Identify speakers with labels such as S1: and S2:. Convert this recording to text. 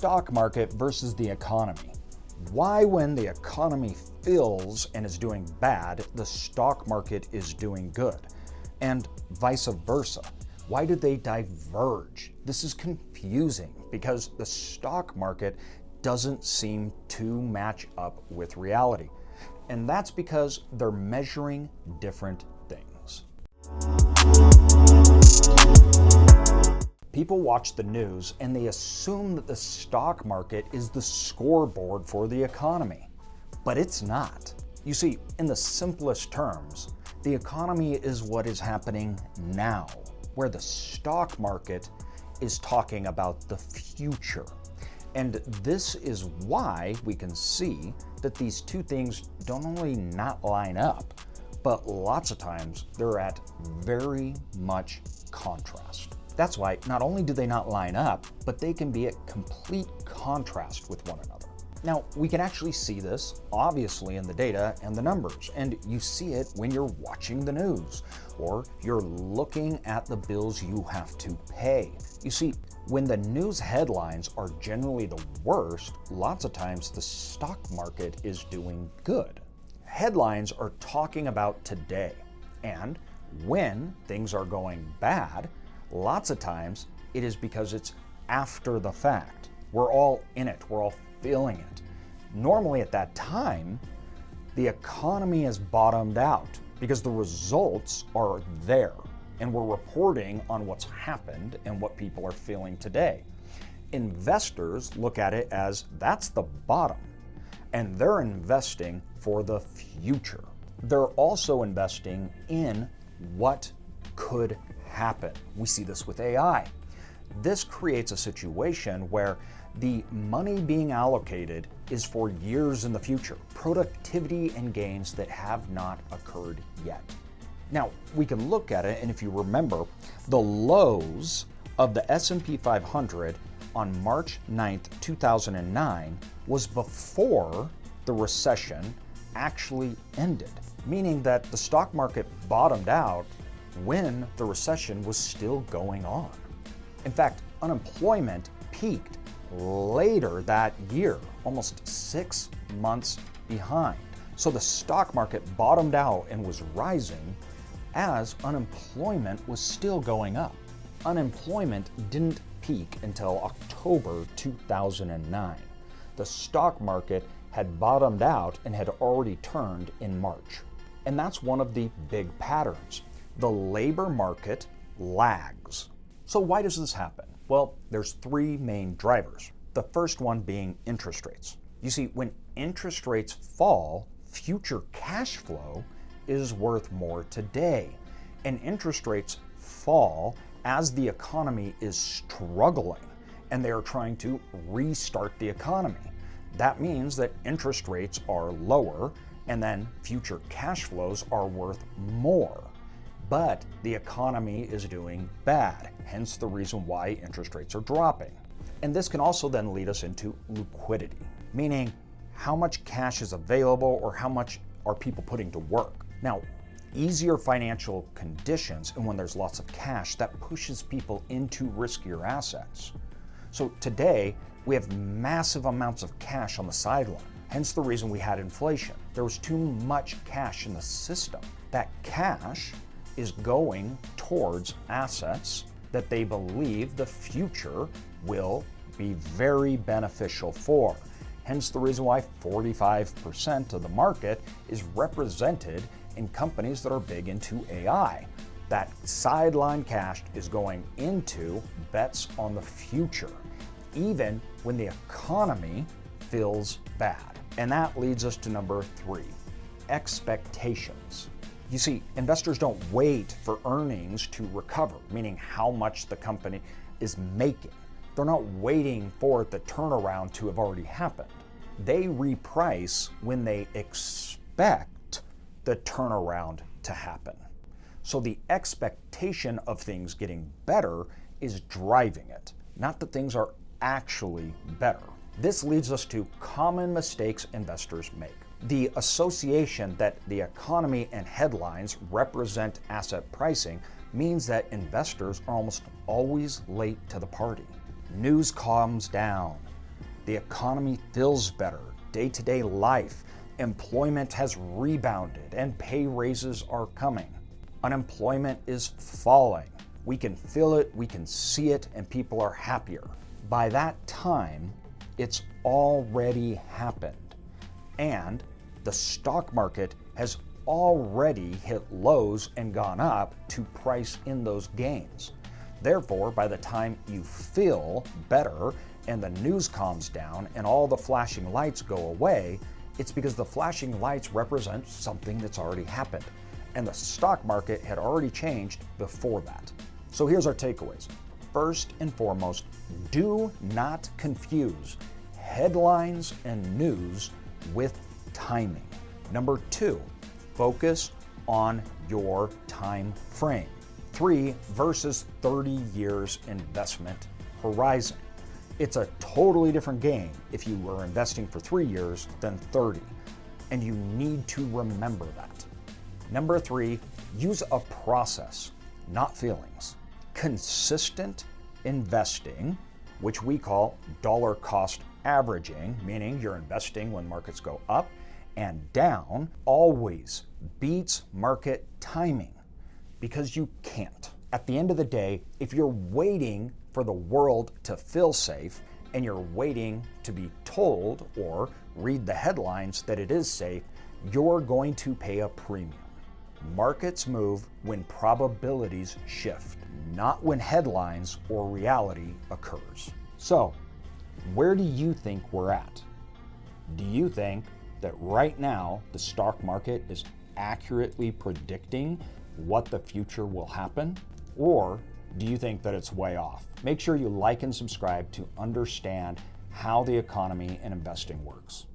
S1: stock market versus the economy. Why, when the economy fills and is doing bad, the stock market is doing good? And vice versa. Why do they diverge? This is confusing because the stock market doesn't seem to match up with reality. And that's because they're measuring different things. People watch the news and they assume that the stock market is the scoreboard for the economy, but it's not. You see, in the simplest terms, the economy is what is happening now, where the stock market is talking about the future. And this is why we can see that these two things don't only not line up, but lots of times they're at very much contrast. That's why not only do they not line up, but they can be at complete contrast with one another. Now, we can actually see this obviously in the data and the numbers, and you see it when you're watching the news or you're looking at the bills you have to pay. You see, when the news headlines are generally the worst, lots of times the stock market is doing good. Headlines are talking about today, and when things are going bad, lots of times it is because it's after the fact. We're all in it, we're all feeling it. Normally at that time, the economy is bottomed out because the results are there and we're reporting on what's happened and what people are feeling today. Investors look at it as that's the bottom and they're investing for the future. They're also investing in what could happen. We see this with AI. This creates a situation where the money being allocated is for years in the future, productivity and gains that have not occurred yet. Now, we can look at it, and if you remember, the lows of the S&P 500 on March 9th, 2009 was before the recession actually ended, meaning that the stock market bottomed out when the recession was still going on. In fact, unemployment peaked later that year, almost 6 months behind. So the stock market bottomed out and was rising as unemployment was still going up. Unemployment didn't peak until October 2009. The stock market had bottomed out and had already turned in March. And that's one of the big patterns. The labor market lags. So why does this happen? Well, there's three main drivers. The first one being interest rates. You see, when interest rates fall, future cash flow is worth more today. And interest rates fall as the economy is struggling and they are trying to restart the economy. That means that interest rates are lower and then future cash flows are worth more. But the economy is doing bad, hence the reason why interest rates are dropping. And this can also then lead us into liquidity, meaning how much cash is available or how much are people putting to work. Now, easier financial conditions and when there's lots of cash, that pushes people into riskier assets. So today, we have massive amounts of cash on the sideline, hence the reason we had inflation. There was too much cash in the system. That cash is going towards assets that they believe the future will be very beneficial for. Hence the reason why 45% of the market is represented in companies that are big into AI. That sideline cash is going into bets on the future, even when the economy feels bad. And that leads us to number 3, expectations. You see, investors don't wait for earnings to recover, meaning how much the company is making. They're not waiting for the turnaround to have already happened. They reprice when they expect the turnaround to happen. So the expectation of things getting better is driving it, not that things are actually better. This leads us to common mistakes investors make. The association that the economy and headlines represent asset pricing means that investors are almost always late to the party. News calms down, The economy feels better. Day-to-day life, employment has rebounded and pay raises are coming. Unemployment is falling. We can feel it, we can see it, and people are happier. By that time, it's already happened. And the stock market has already hit lows and gone up to price in those gains. Therefore, by the time you feel better and the news calms down and all the flashing lights go away, it's because the flashing lights represent something that's already happened. And the stock market had already changed before that. So here's our takeaways. First and foremost, do not confuse headlines and news with timing. Number two, focus on your time frame. 3 versus 30 years investment horizon. It's a totally different game if you were investing for 3 years than 30, and you need to remember that. Number 3, use a process, not feelings. Consistent investing, which we call dollar cost averaging, meaning you're investing when markets go up and down, always beats market timing because you can't. At the end of the day, if you're waiting for the world to feel safe and you're waiting to be told or read the headlines that it is safe, you're going to pay a premium. Markets move when probabilities shift, not when headlines or reality occurs. So, where do you think we're at? Do you think that right now the stock market is accurately predicting what the future will happen? Or do you think that it's way off? Make sure you like and subscribe to understand how the economy and investing works.